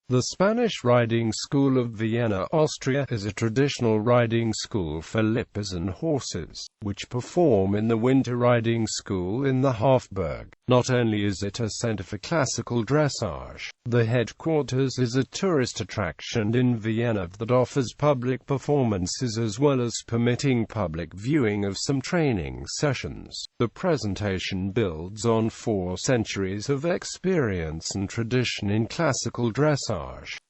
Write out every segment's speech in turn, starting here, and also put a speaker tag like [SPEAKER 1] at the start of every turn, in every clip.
[SPEAKER 1] The Spanish Riding School of Vienna, Austria, is a traditional riding school for Lipizzan horses, which perform in the winter riding school in the Hofburg. Not only is it a center for classical dressage, the headquarters is a tourist attraction in Vienna that offers public performances as well as permitting public viewing of some training sessions. The presentation builds on 4 centuries of experience and tradition in classical dressage.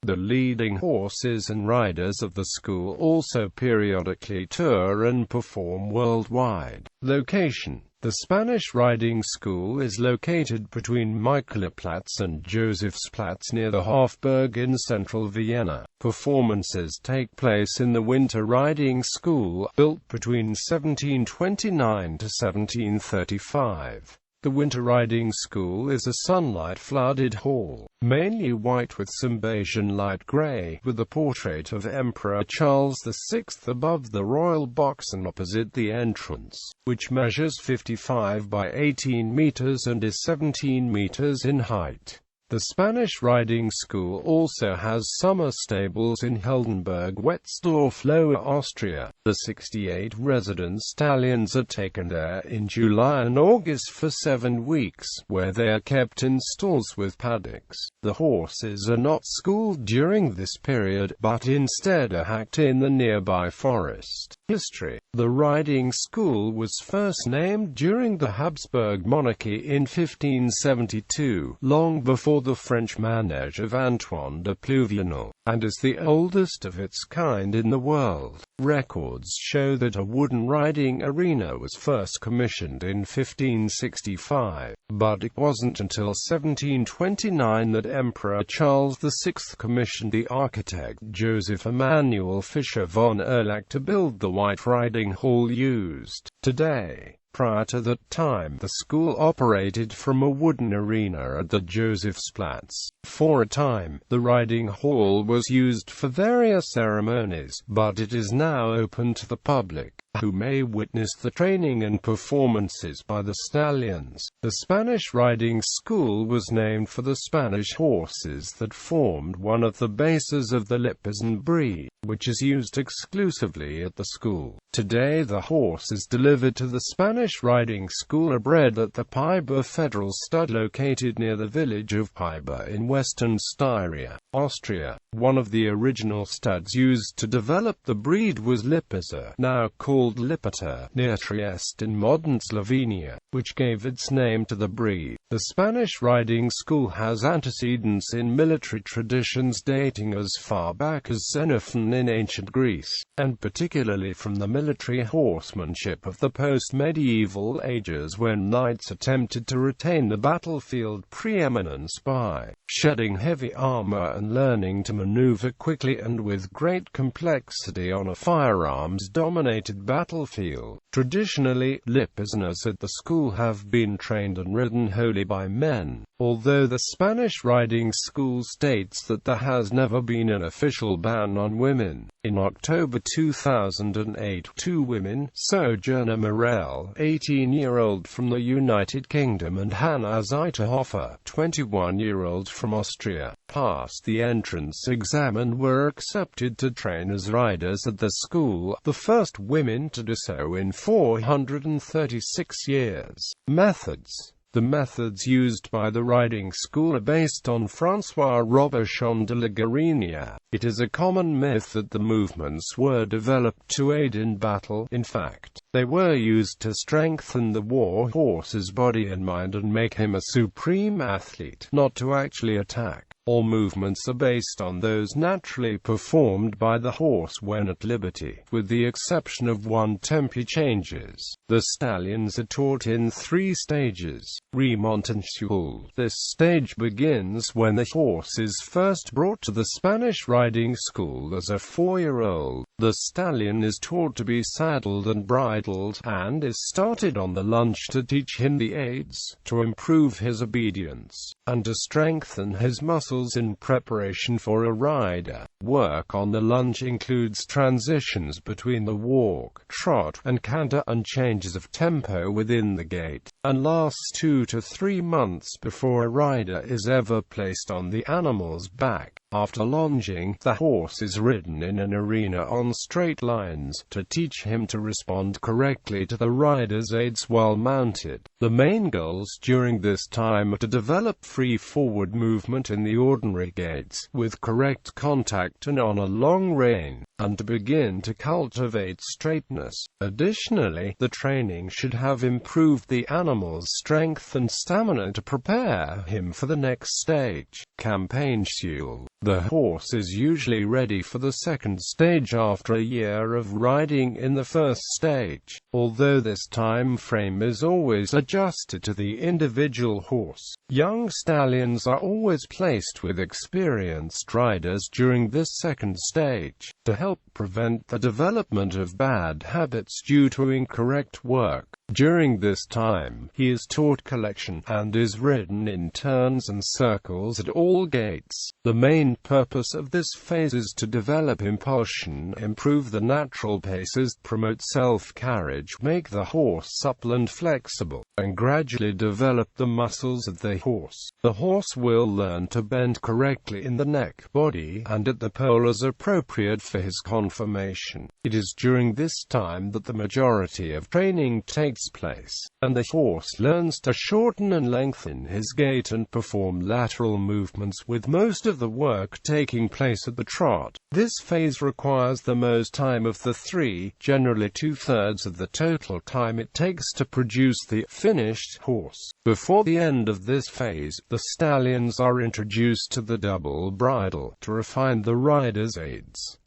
[SPEAKER 1] The leading horses and riders of the school also periodically tour and perform worldwide. Location: the Spanish Riding School is located between Michaeliplatz and Josefsplatz near the Hofburg in central Vienna. Performances take place in the Winter Riding School, built between 1729 to 1735. The Winter Riding School is a sunlight-flooded hall, mainly white with some beige and light grey, with a portrait of Emperor Charles VI above the royal box and opposite the entrance, which measures 55 by 18 meters and is 17 meters in height. The Spanish Riding School also has summer stables in Heldenberg-Wetzdorf, Lower Austria. The 68 resident stallions are taken there in July and August for 7 weeks, where they are kept in stalls with paddocks. The horses are not schooled during this period, but instead are hacked in the nearby forest. History: the riding school was first named during the Habsburg monarchy in 1572, long before the French manège of Antoine de Pluvianel, and is the oldest of its kind in the world. Records show that a wooden riding arena was first commissioned in 1565, but it wasn't until 1729 that Emperor Charles VI commissioned the architect Joseph Emanuel Fischer von Erlach to build the white riding hall used today. Prior to that time, the school operated from a wooden arena at the Josefsplatz. For a time, the riding hall was used for various ceremonies, but it is now open to the public, who may witness the training and performances by the stallions. The Spanish Riding School was named for the Spanish horses that formed one of the bases of the Lipizzan breed, which is used exclusively at the school. Today the horses delivered to the Spanish Riding School are bred at the Piber Federal Stud located near the village of Piber in western Styria, Austria. One of the original studs used to develop the breed was Lipizzan, now called Lipizzan, near Trieste in modern Slovenia, which gave its name to the breed. The Spanish Riding School has antecedents in military traditions dating as far back as Xenophon in ancient Greece, and particularly from the military horsemanship of the post-medieval ages when knights attempted to retain the battlefield preeminence by shedding heavy armor and learning to maneuver quickly and with great complexity on a firearms-dominated battlefield. Traditionally, Lipizzaners at the school have been trained and ridden wholly by men, although the Spanish Riding School states that there has never been an official ban on women. In October 2008, 2 women, Sojourner Morel, 18-year-old from the United Kingdom, and Hannah Zeiterhofer, 21-year-old from Austria, passed the entrance exam and were accepted to train as riders at the school, the first women to do so in 436 years. Methods: the methods used by the riding school are based on François Robuchon de la Guérini. It is a common myth that the movements were developed to aid in battle. In fact, they were used to strengthen the war horse's body and mind and make him a supreme athlete, not to actually attack. All movements are based on those naturally performed by the horse when at liberty, with the exception of 1 tempi changes. The stallions are taught in 3 stages. Remontation. This stage begins when the horse is first brought to the Spanish Riding School as a 4-year-old. The stallion is taught to be saddled and bridled, and is started on the lunge to teach him the aids, to improve his obedience, and to strengthen his muscles in preparation for a rider. Work on the lunge includes transitions between the walk, trot, and canter, and changes of tempo within the gait, and lasts 2 to 3 months before a rider is ever placed on the animal's back. After lunging, the horse is ridden in an arena on straight lines, to teach him to respond correctly to the rider's aids while mounted. The main goals during this time are to develop free forward movement in the ordinary gaits, with correct contact and on a long rein, and to begin to cultivate straightness. Additionally, the training should have improved the animal's strength and stamina to prepare him for the next stage. Campaign schedule. The horse is usually ready for the second stage after a year of riding in the first stage, although this time frame is always adjusted to the individual horse. Young stallions are always placed with experienced riders during this second stage, to help prevent the development of bad habits due to incorrect work. During this time, he is taught collection, and is ridden in turns and circles at all gaits. The main purpose of this phase is to develop impulsion, improve the natural paces, promote self-carriage, make the horse supple and flexible, and gradually develop the muscles of the horse. The horse will learn to bend correctly in the neck, body, and at the pole as appropriate for his conformation. It is during this time that the majority of training takes place, and the horse learns to shorten and lengthen his gait and perform lateral movements, with most of the work taking place at the trot. This phase requires the most time of the three, generally 2/3 of the total time it takes to produce the finished horse. Before the end of this phase, the stallions are introduced to the double bridle, to refine the rider's aids.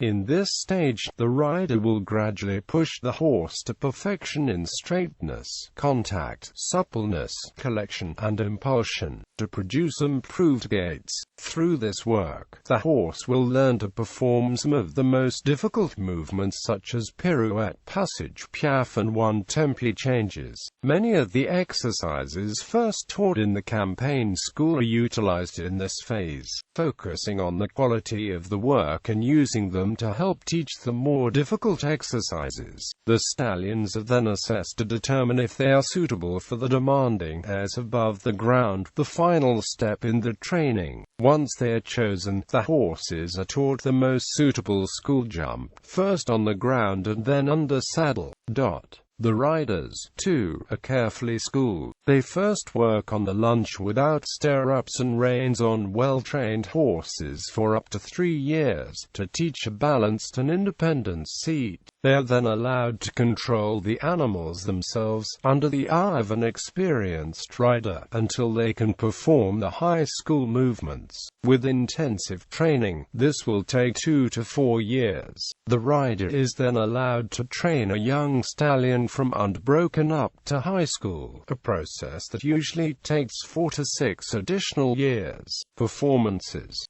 [SPEAKER 1] In this stage, the rider will gradually push the horse to perfection in straightness, contact, suppleness, collection, and impulsion, to produce improved gaits. Through this work, the horse will learn to perform some of the most difficult movements such as pirouette, passage, piaffe, and one-tempo changes. Many of the exercises first taught in the campaign school are utilized in this phase, focusing on the quality of the work and using them to help teach the more difficult exercises. The stallions are then assessed to determine if they are suitable for the demanding airs above the ground, the final step in the training. Once they are chosen, the horses are taught the most suitable school jump, first on the ground and then under saddle. The riders, too, are carefully schooled. They first work on the lunge without stirrups and reins on well-trained horses for up to 3 years, to teach a balanced and independent seat. They are then allowed to control the animals themselves, under the eye of an experienced rider, until they can perform the high school movements. With intensive training, this will take 2 to 4 years. The rider is then allowed to train a young stallion from unbroken up to high school, a process that usually takes 4 to 6 additional years. Performances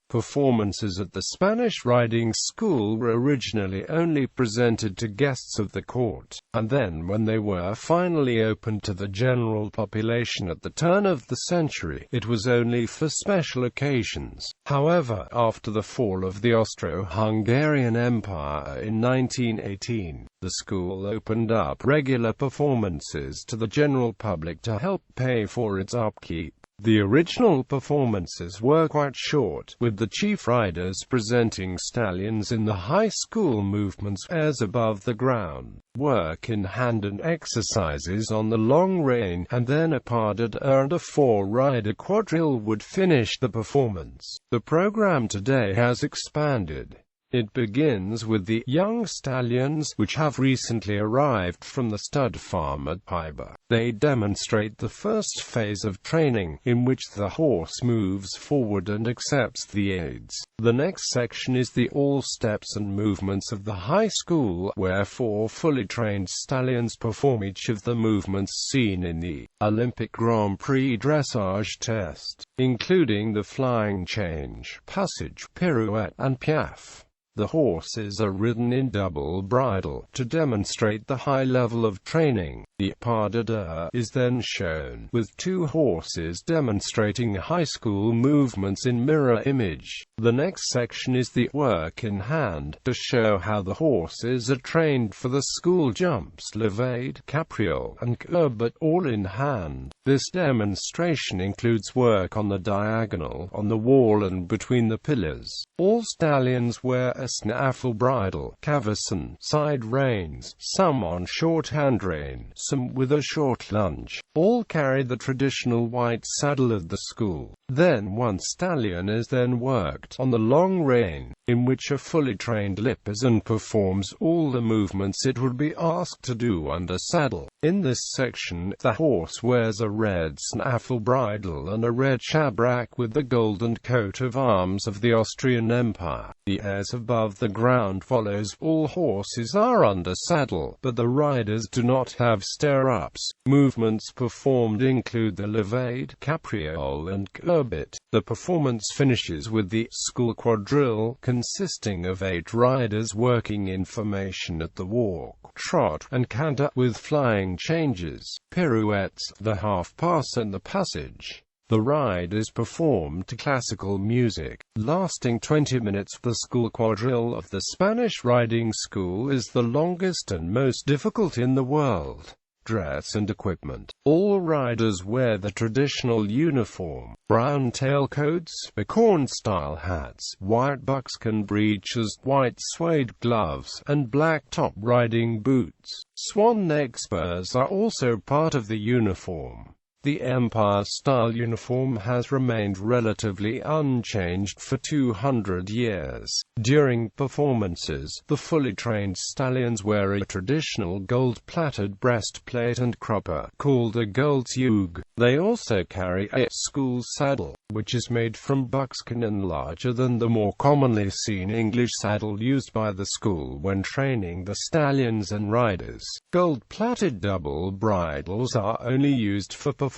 [SPEAKER 1] at the Spanish riding school were originally only presented to guests of the court, and then when they were finally opened to the general population at the turn of the century, it was only for special occasions. However, after the fall of the Austro-Hungarian Empire in 1918, the school opened up regular performances to the general public to help pay for its upkeep. The original performances were quite short, with the chief riders presenting stallions in the high school movements, airs above the ground, work in hand and exercises on the long rein, and then a pas de deux and a 4-rider quadrille would finish the performance. The program today has expanded. It begins with the young stallions, which have recently arrived from the stud farm at Piber. They demonstrate the first phase of training, in which the horse moves forward and accepts the aids. The next section is the all steps and movements of the high school, where 4 fully trained stallions perform each of the movements seen in the Olympic Grand Prix dressage test, including the flying change, passage, pirouette, and piaffe. The horses are ridden in double bridle, to demonstrate the high level of training. The pas-de-deux is then shown, with two horses demonstrating high school movements in mirror image. The next section is the work in hand, to show how the horses are trained for the school jumps, levade, capriole, and courbet, all in hand. This demonstration includes work on the diagonal, on the wall and between the pillars. All stallions wear a snaffle bridle, cavesson, side reins, some on short hand rein, some with a short lunge. All carry the traditional white saddle of the school. Then one stallion is then worked on the long rein, in which a fully trained Lipizzan performs all the movements it would be asked to do under saddle. In this section, the horse wears a red snaffle bridle and a red shabrak with the golden coat of arms of the Austrian Empire. The airs above the ground follows. All horses are under saddle, but the riders do not have stirrups. Movements performed include the levade, capriole, and courbet. The performance finishes with the school quadrille, consisting of 8 riders working in formation at the walk, trot, and canter, with flying changes, pirouettes, the half-pass and the passage. The ride is performed to classical music, lasting 20 minutes. The school quadrille of the Spanish riding school is the longest and most difficult in the world. Dress and equipment. All riders wear the traditional uniform, brown tailcoats, acorn-style hats, white buckskin breeches, white suede gloves, and black top riding boots. Swan neck spurs are also part of the uniform. The Empire-style uniform has remained relatively unchanged for 200 years. During performances, the fully trained stallions wear a traditional gold-plated breastplate and crupper, called a goldzuge. They also carry a school saddle, which is made from buckskin and larger than the more commonly seen English saddle used by the school when training the stallions and riders. Gold-plated double bridles are only used for performances.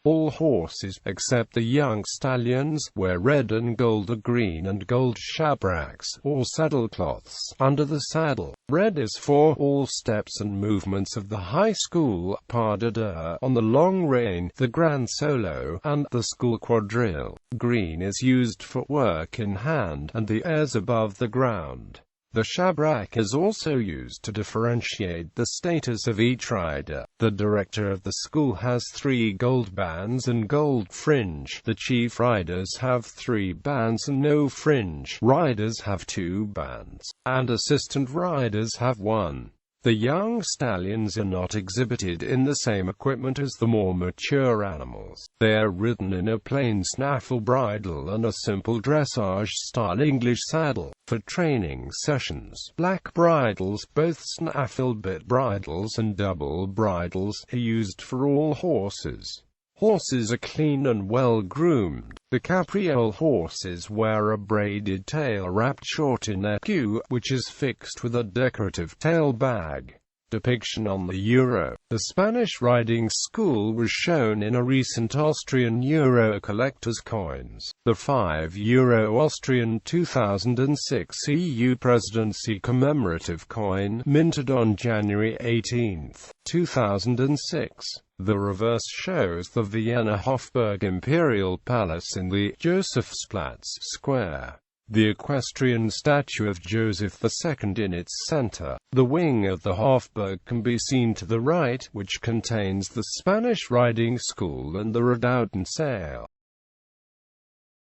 [SPEAKER 1] All horses, except the young stallions, wear red and gold or green and gold shabraks, or saddlecloths, under the saddle. Red is for all steps and movements of the high school pas-de-deux, on the long rein, the grand solo, and the school quadrille. Green is used for work in hand, and the airs above the ground. The shabrak is also used to differentiate the status of each rider. The director of the school has 3 gold bands and gold fringe. The chief riders have 3 bands and no fringe. Riders have 2 bands, and assistant riders have 1. The young stallions are not exhibited in the same equipment as the more mature animals. They are ridden in a plain snaffle bridle and a simple dressage-style English saddle. For training sessions, black bridles, both snaffle bit bridles and double bridles, are used for all horses. Horses are clean and well-groomed. The capriole horses wear a braided tail wrapped short in their queue, which is fixed with a decorative tail bag. Depiction on the euro. The Spanish riding school was shown in a recent Austrian euro collector's coins. The €5 Austrian 2006 EU presidency commemorative coin, minted on January 18, 2006. The reverse shows the Vienna Hofburg Imperial Palace in the Josefsplatz Square. The equestrian statue of Joseph II in its center. The wing of the Hofburg can be seen to the right, which contains the Spanish riding school and the redoubt and sail.